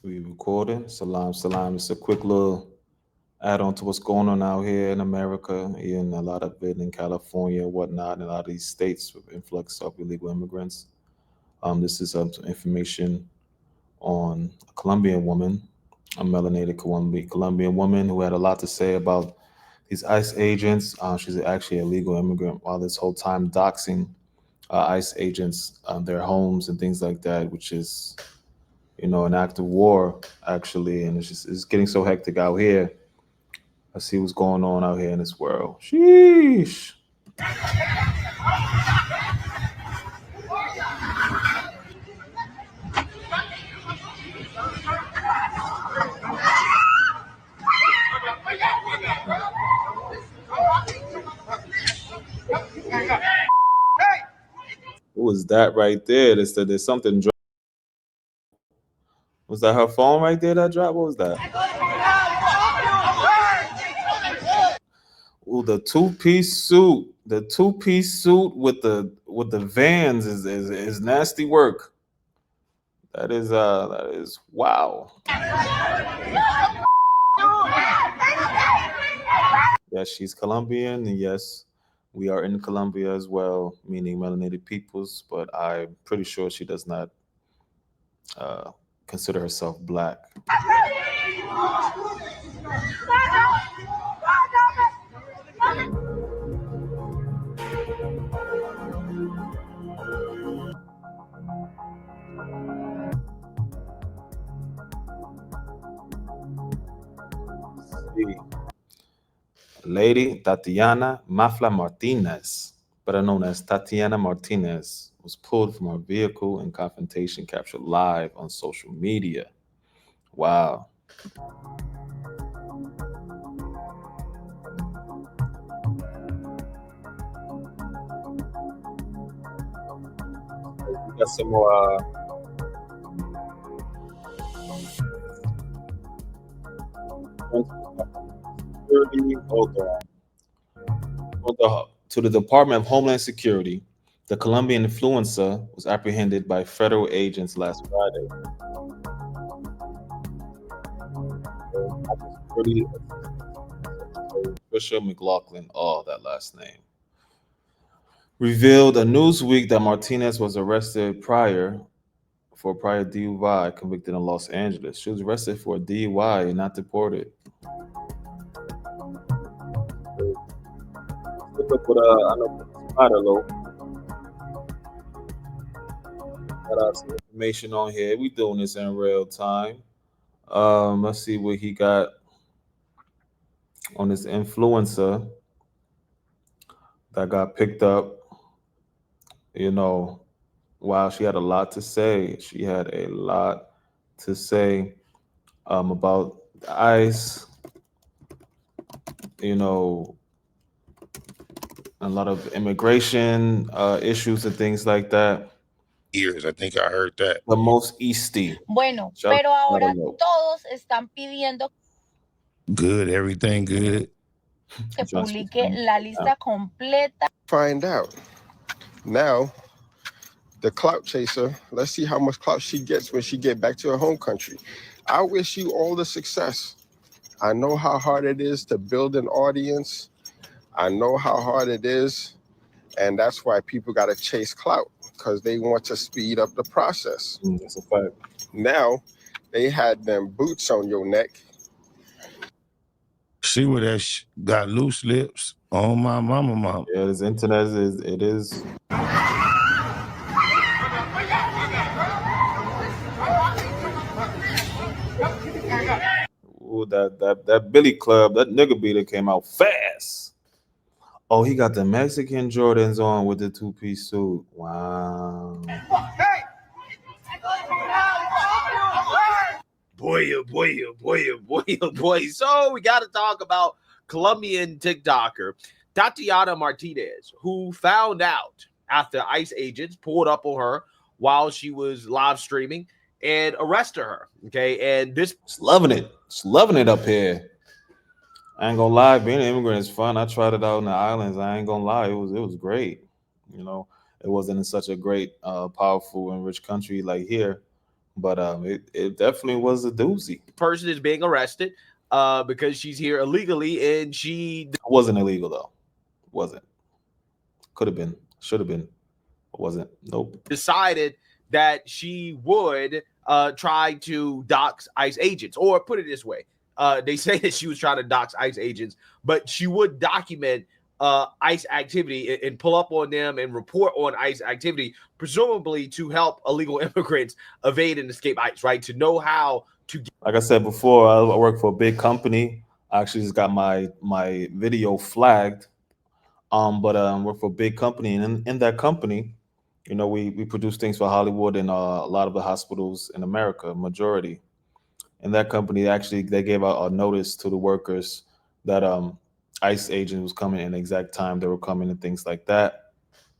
We recording. Salam, salam. It's a quick little add on to what's going on out here in America, in a lot of it in California, whatnot, in a lot of these states with influx of illegal immigrants. This is some information on a Colombian woman, a melanated Colombian woman who had a lot to say about these ICE agents. She's actually a legal immigrant while this whole time doxing ICE agents, their homes and things like that, which is an act of war actually, and it's getting so hectic out here. I see what's going on out here in this world. Sheesh. What was that right there? There's something. Was that her phone right there that dropped? What was that? Ooh, the two-piece suit. The two-piece suit with the Vans is nasty work. That is wow. Yes, she's Colombian, and yes, we are in Colombia as well, meaning melanated peoples. But I'm pretty sure she does not uh, consider herself black. See, Lady Tatiana Mafla Martinez, better known as Tatiana Martinez, was pulled from her vehicle in confrontation captured live on social media. Wow. We got some more security. Hold on. To the Department of Homeland Security, the Colombian influencer was apprehended by federal agents last Friday. Security Fisher McLaughlin, oh, that last name, revealed a Newsweek that Martinez was arrested for prior DUI convicted in Los Angeles. She was arrested for a DUI and not deported. Look up what I know Spider got some information on here. We doing this in real time. Let's see what he got on this influencer that got picked up. You know, wow, she had a lot to say. She had a lot to say about the ICE. You know, a lot of immigration issues and things like that. Years, I think I heard that. The most easty. Bueno, Shout pero out ahora to todos están pidiendo Good, everything good. que Just publique la lista completa. Find out. Now, the clout chaser, let's see how much clout she gets when she get back to her home country. I wish you all the success. I know how hard it is to build an audience. I know how hard it is. And that's why people got to chase clout because they want to speed up the process. That's a fact. Now, they had them boots on your neck. She would have got loose lips on my mama. Yeah, this internet is. Ooh, that Billy Club, that nigga beater came out fast. Oh, he got the Mexican Jordans on with the two-piece suit. Wow. Boy, oh boy, oh boy, oh boy, oh boy. So we got to talk about Colombian TikToker Tatiana Martinez, who found out after ICE agents pulled up on her while she was live streaming and arrested her. Okay, and this It's loving it. It's loving it up here. I ain't gonna lie, being an immigrant is fun. I tried it out in the islands. I ain't gonna lie, it was great. You know, it wasn't in such a great, powerful, and rich country like here, But it definitely was a doozy. Person is being arrested because she's here illegally, and she It wasn't illegal though. Wasn't. Could have been. Should have been. It wasn't. Nope. decided that she would try to dox ICE agents, or put it this way, they say that she was trying to dox ICE agents, but she would document ICE activity and pull up on them and report on ICE activity, presumably to help illegal immigrants evade and escape ICE, right? To know how to get. Like I said before, I work for a big company. I actually just got my video flagged. But work for a big company, and in that company, we produce things for Hollywood and a lot of the hospitals in America, majority. In that company, actually, they gave out a notice to the workers that ICE agent was coming in the exact time they were coming and things like that.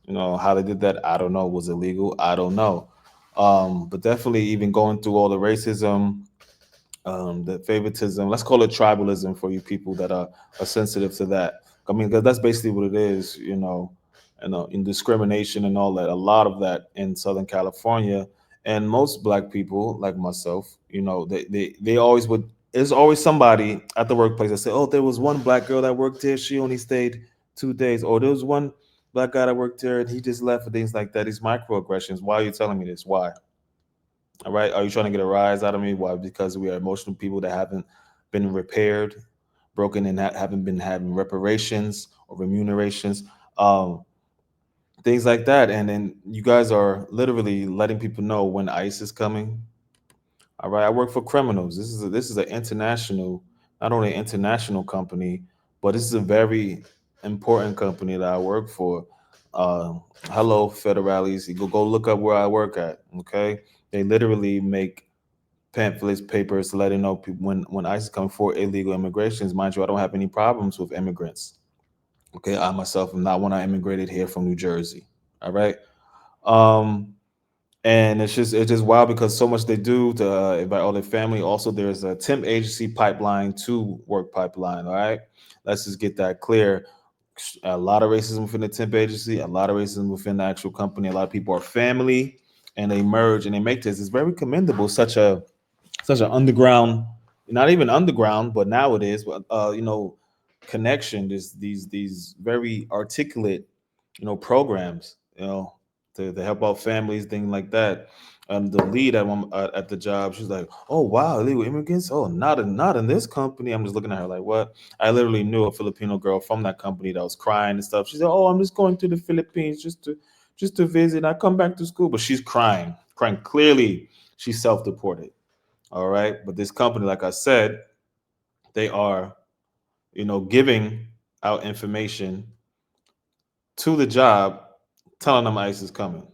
How they did that, I don't know. Was illegal? I don't know. But definitely, even going through all the racism, the favoritism, let's call it tribalism for you people that are sensitive to that. I mean, 'cause that's basically what it is, in discrimination and all that. A lot of that in Southern California, and most black people like myself, they always would. There's always somebody at the workplace that say, "Oh, there was one black girl that worked here. She only stayed 2 days," or there was one black guy that worked here and he just left, for things like that. These microaggressions. Why are you telling me this? Why? All right. Are you trying to get a rise out of me? Why? Because we are emotional people that haven't been repaired, broken, and haven't been having reparations or remunerations, things like that. And then you guys are literally letting people know when ICE is coming. All right. I work for criminals. This is an international, not only an international company, but this is a very important company that I work for. Uh, Hello, federales. You go look up where I work at. Okay. They literally make pamphlets, papers, letting know people when ICE come for illegal immigrations. Mind you, I don't have any problems with immigrants. Okay, I myself am not when I immigrated here from New Jersey. All right, um, and it's just wild because so much they do to invite all their family. Also, there's a temp agency pipeline to work pipeline. All right, let's just get that clear. A lot of racism within the temp agency, a lot of racism within the actual company. A lot of people are family, and they merge and they make this. It's very commendable. Such an underground, not even underground, but now it is. But connection. These very articulate, programs. To help out families, things like that. The lead at the job, she's like, "Oh wow, illegal immigrants. Oh, not in this company." I'm just looking at her like, "What?" I literally knew a Filipino girl from that company that was crying and stuff. She said, "Oh, I'm just going to the Philippines just to visit. I come back to school," but she's crying. Clearly, she's self-deported. All right. But this company, like I said, they are, giving out information to the job, telling them ICE is coming.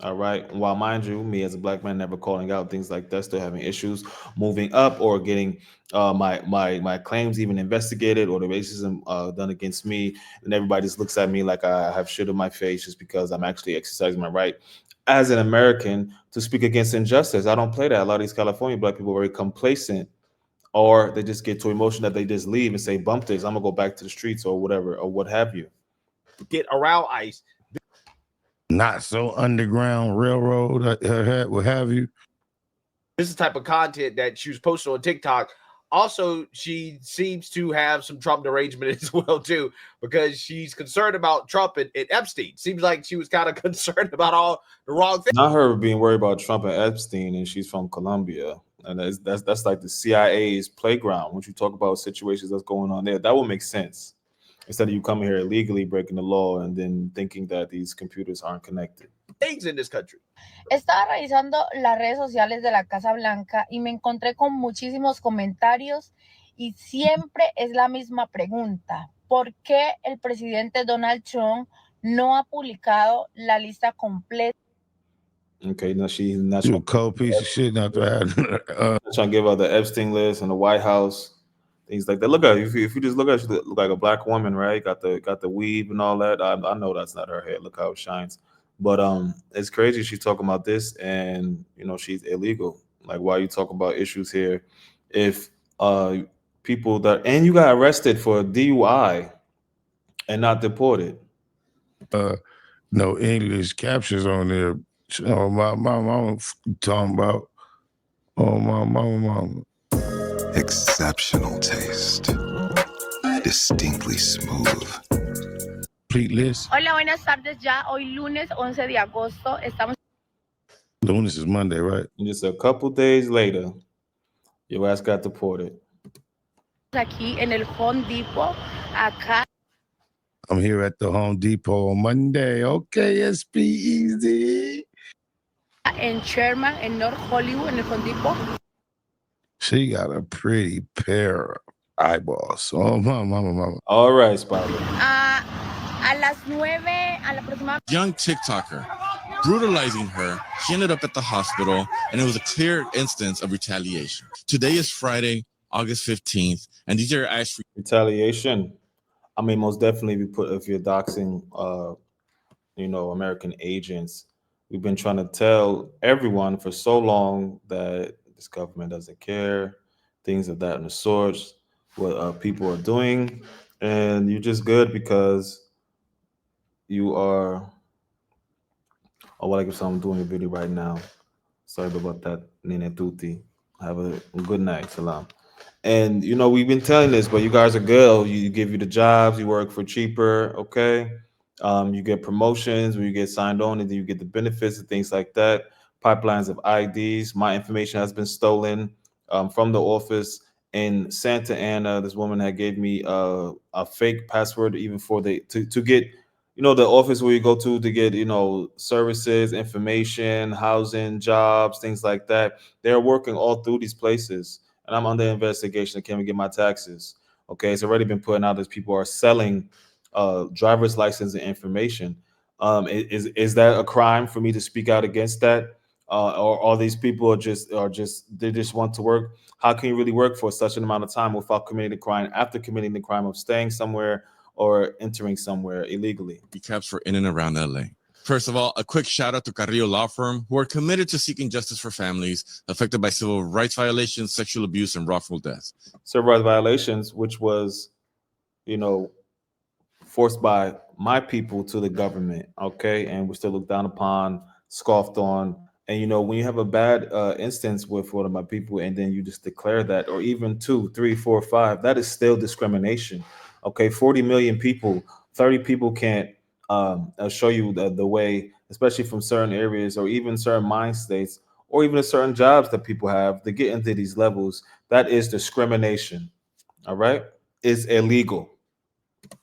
All right. While, mind you, me as a black man never calling out things like that, still having issues moving up or getting my claims even investigated or the racism done against me, and everybody just looks at me like I have shit on my face just because I'm actually exercising my right as an American to speak against injustice. I don't play that. A lot of these California black people are very complacent, or they just get too emotional that they just leave and say, "Bump this, I'm gonna go back to the streets," or whatever, or what have you. Get around ICE. Not so underground railroad, what have you. This is the type of content that she was posting on TikTok. Also, she seems to have some Trump derangement as well too, because she's concerned about Trump and Epstein. Seems like she was kind of concerned about all the wrong things. Not her being worried about Trump and Epstein, and she's from Colombia, and that's like the CIA's playground. When you talk about situations that's going on there, that would make sense. Instead of you coming here illegally breaking the law and then thinking that these computers aren't connected. Things in this country. Estaba revisando las redes sociales de la Casa Blanca y me encontré con muchísimos comentarios y siempre es la misma pregunta. ¿Por qué el presidente Donald Trump no ha publicado la lista completa? Okay, now she's not You a cold piece of shit not to have. trying to give out the Epstein list and the White House, things like that. Look at her. If you just look at her, she look like a black woman, right? Got the weave and all that. I know that's not her hair. Look how it shines. But it's crazy she's talking about this, and she's illegal. Like, why are you talking about issues here if people that, and you got arrested for DUI and not deported? No English captions on there. Oh, my mama talking about. Oh, my mama. Exceptional taste. Distinctly smooth. Complete list. Hola, buenas tardes. Ya hoy lunes 11 de agosto estamos Lunes is Monday, right? And just a couple days later, your ass got deported. aquí en el Home Depot, acá I'm here at the Home Depot on Monday. Okay, SPEZ. en Sherman, en North Hollywood, en el Home Depot. She got a pretty pair of eyeballs. Oh, my mama. All right, Spider. A las 9, a la próxima. Young TikToker brutalizing her. She ended up at the hospital, and it was a clear instance of retaliation. Today is Friday, August 15th, and these are actually Retaliation. I mean, most definitely, if you're doxing, American agents, we've been trying to tell everyone for so long that this government doesn't care, things of that and the sorts, what people are doing, and you're just good because you are. Oh, well, I guess I'm doing a video right now. Sorry about that, Nene Tuti. Have a good night. Salam. And we've been telling this, but you guys are good. You give you the jobs, you work for cheaper, okay? You get promotions when you get signed on, and then you get the benefits and things like that. Pipelines of IDs. My information has been stolen from the office in Santa Ana. This woman had gave me a fake password even for to get the office where you go to get services, information, housing, jobs, things like that. They're working all through these places, and I'm under investigation. I can't even get my taxes. Okay, it's already been put out that people are selling driver's license and information. Is that a crime for me to speak out against that? Or all these people they just want to work? How can you really work for such an amount of time without committing the crime after committing the crime of staying somewhere or entering somewhere illegally? recaps for in and around LA. First of all, a quick shout out to Carrillo Law Firm, who are committed to seeking justice for families affected by civil rights violations, sexual abuse, and wrongful death. Civil rights violations, which was, forced by my people to the government, okay, and we're still looked down upon, scoffed on. And when you have a bad instance with one of my people, and then you just declare that, or even 2, 3, 4, 5, that is still discrimination. Okay, 40 million people, 30 people can't show you the way, especially from certain areas or even certain mind states or even certain jobs that people have to get into these levels. That is discrimination. All right, it's illegal.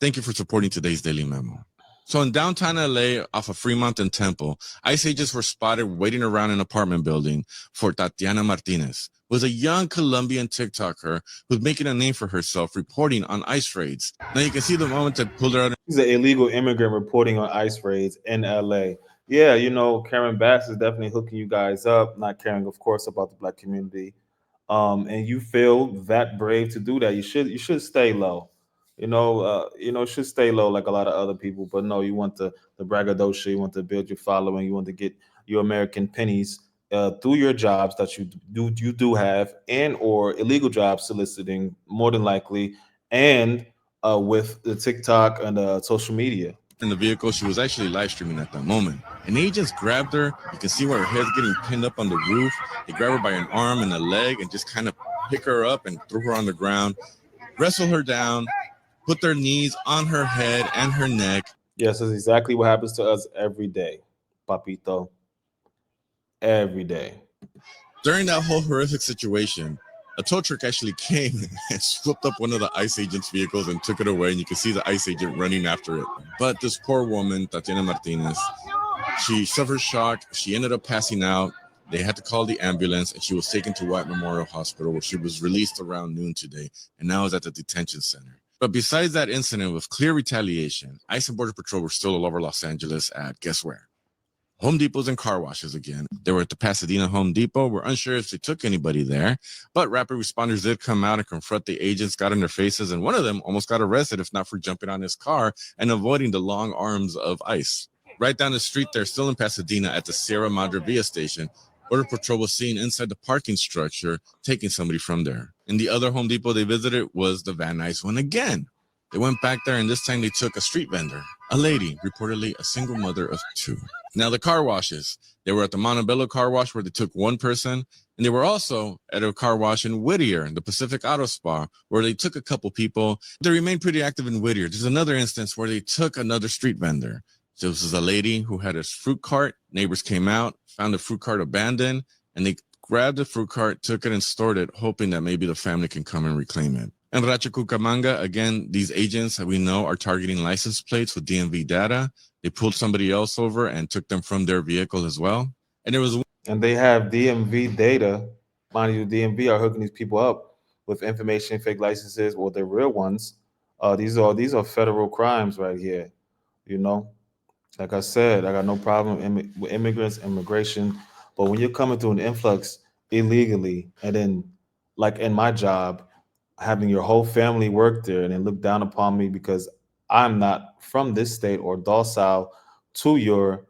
Thank you for supporting today's Daily Memo. So in downtown LA, off of Fremont and Temple, ICE agents were spotted waiting around an apartment building for Tatiana Martinez, who was a young Colombian TikToker who's making a name for herself reporting on ICE raids. Now you can see the moment that pulled her out. He's an illegal immigrant reporting on ICE raids in LA. Yeah, Karen Bass is definitely hooking you guys up, not caring, of course, about the Black community. And you feel that brave to do that. You should stay low. Should stay low like a lot of other people. But no, you want the braggadocio, you want to build your following, you want to get your American pennies through your jobs that you do have, and or illegal job soliciting, more than likely, and with the TikTok and social media. In the vehicle, she was actually live streaming at that moment. And agents grabbed her. You can see where her head's getting pinned up on the roof. They grab her by an arm and a leg and just kind of pick her up and throw her on the ground, wrestle her down, put their knees on her head and her neck. Yes, that's exactly what happens to us every day, papito. Every day. During that whole horrific situation, a tow truck actually came and swooped up one of the ICE agent's vehicles and took it away. And you can see the ICE agent running after it. But this poor woman, Tatiana Martinez, she suffered shock. She ended up passing out. They had to call the ambulance, and she was taken to White Memorial Hospital, where she was released around noon today and now is at the detention center. But besides that incident with clear retaliation, ICE and Border Patrol were still all over Los Angeles at, guess where? Home Depots and car washes again. They were at the Pasadena Home Depot. We're unsure if they took anybody there, but rapid responders did come out and confront the agents, got in their faces, and one of them almost got arrested, if not for jumping on his car and avoiding the long arms of ICE. Right down the street there, still in Pasadena at the Sierra Madre Via station, Border Patrol was seen inside the parking structure taking somebody from there. And the other Home Depot they visited was the Van Nuys one again. They went back there, and this time they took a street vendor, a lady, reportedly a single mother of 2. Now, the car washes. They were at the Montebello car wash where they took one person, and they were also at a car wash in Whittier, the Pacific Auto Spa, where they took a couple people. They remained pretty active in Whittier. There's another instance where they took another street vendor. So this is a lady who had a fruit cart. Neighbors came out, found the fruit cart abandoned, and they grabbed the fruit cart, took it, and stored it, hoping that maybe the family can come and reclaim it. In Rachacucamonga, again, these agents that we know are targeting license plates with DMV data. They pulled somebody else over and took them from their vehicle as well. And there was And they have DMV data. Mind you, DMV are hooking these people up with information, fake licenses, or they're real ones. These are federal crimes right here. You know, like I said, I got no problem with immigrants, immigration, but when you're coming through an influx illegally, and then like in my job, having your whole family work there and then look down upon me because I'm not from this state or docile to your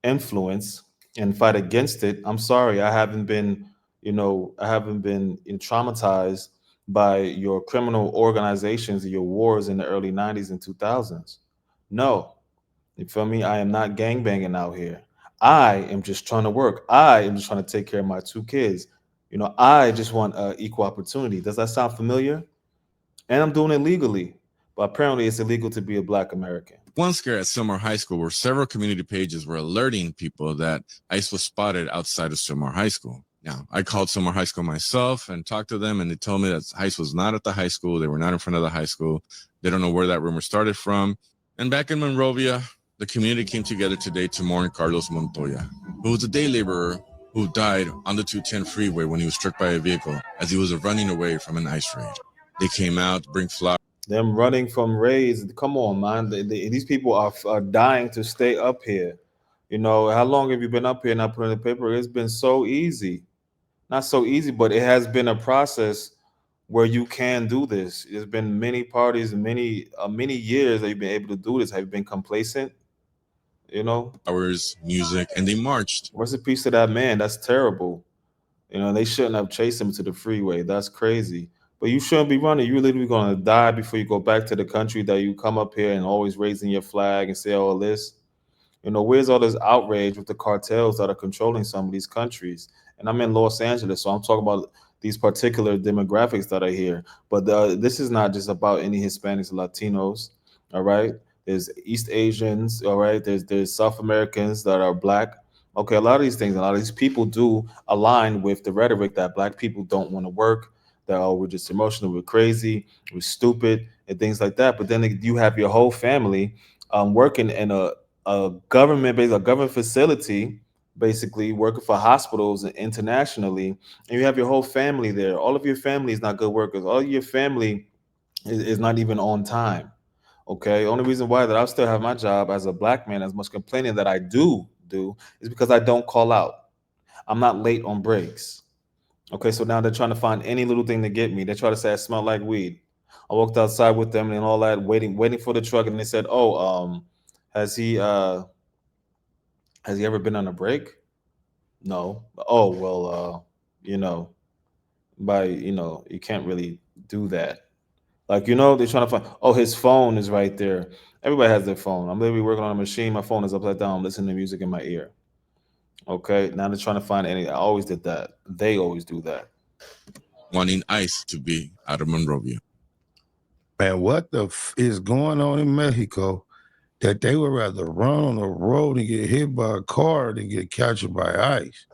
influence and fight against it. I'm sorry, I haven't been, I haven't been traumatized by your criminal organizations, your wars in the early 90s and 2000s. No, you feel me? I am not gangbanging out here. I am just trying to work. I am just trying to take care of my 2 kids. I just want equal opportunity. Does that sound familiar? And I'm doing it legally, but apparently it's illegal to be a Black American. one scare at Sylmar High School where several community pages were alerting people that ICE was spotted outside of Sylmar High School. Now, I called Sylmar High School myself and talked to them, and they told me that ICE was not at the high school. They were not in front of the high school. They don't know where that rumor started from. And back in Monrovia, the community came together today to mourn Carlos Montoya, who was a day laborer who died on the 210 freeway when he was struck by a vehicle as he was running away from an ICE raid. They came out to bring flowers. Them running from raids. Come on, man. These people are dying to stay up here. How long have you been up here not putting in the paper? It's been so easy. Not so easy, but it has been a process where you can do this. There's been many parties and many years that you've been able to do this. Have you been complacent? Flowers, music, and they marched. What's a piece of that man? That's terrible. They shouldn't have chased him to the freeway. That's crazy. But you shouldn't be running. You're literally going to die before you go back to the country that you come up here and always raising your flag and say all this. Where's all this outrage with the cartels that are controlling some of these countries? And I'm in Los Angeles, so I'm talking about these particular demographics that are here. But this is not just about any Hispanics or Latinos, all right? There's East Asians, all right? There's South Americans that are Black. Okay, a lot of these things, a lot of these people do align with the rhetoric that Black people don't want to work, that, oh, we're just emotional, we're crazy, we're stupid, and things like that. But then you have your whole family working in a government facility, basically working for hospitals and internationally, and you have your whole family there. All of your family is not good workers. All of your family is not even on time. Okay, only reason why that I still have my job as a Black man, as much complaining that I do is because I don't call out. I'm not late on breaks. Okay, so now they're trying to find any little thing to get me. They try to say I smell like weed. I walked outside with them and all that, waiting for the truck, and they said, "Oh, has he ever been on a break?" No. Oh, well, you can't really do that. Like, they're trying to find, oh, his phone is right there. Everybody has their phone. I'm literally working on a machine. My phone is upside down. I'm listening to music in my ear. Okay, now they're trying to find any. I always did that. They always do that. Wanting ICE to be out of Monrovia. Man, what is going on in Mexico that they would rather run on the road and get hit by a car than get captured by ICE?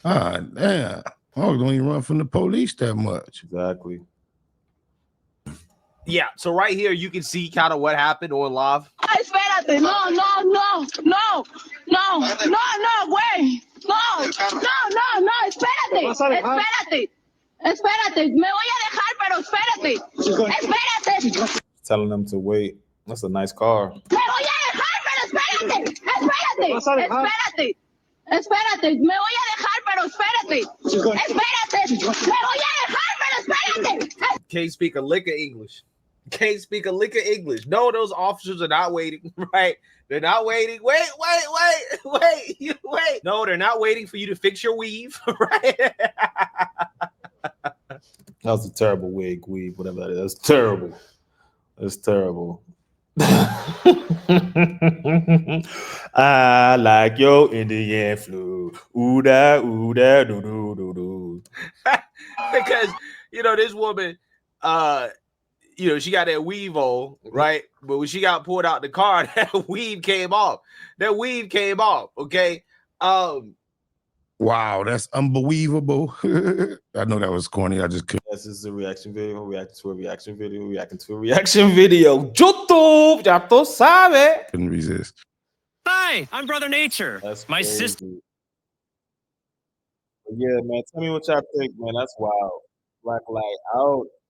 Ah, damn. I don't even run from the police that much. Exactly. Yeah, so right here you can see kind of what happened on live. Espérate, no, güey. No, espérate. Me voy a dejar, pero espérate. Telling them to wait. That's a nice car. Me voy a dejar, pero espérate. Me voy a dejar, pero espérate. Me voy a dejar, pero espérate. Can't speak a lick of English. No, those officers are not waiting, right? They're not waiting. Wait. No, they're not waiting for you to fix your weave, right? That was a terrible weave, whatever that is. That's terrible. It's terrible. I like your Indian flu. Ooh da doo doo doo doo. Because this woman, she got that weave on, right? But when she got pulled out the car, that weave came off. Okay. Wow, that's unbelievable. I know that was corny. I just couldn't. This is a reaction video. Reacting to a reaction video. Reacting to a reaction video. YouTube, ya tú sabes. Couldn't resist. Hi, I'm Brother Nature. That's My crazy. sister. Yeah, man. Tell me what y'all think, man. That's wild. Black light out.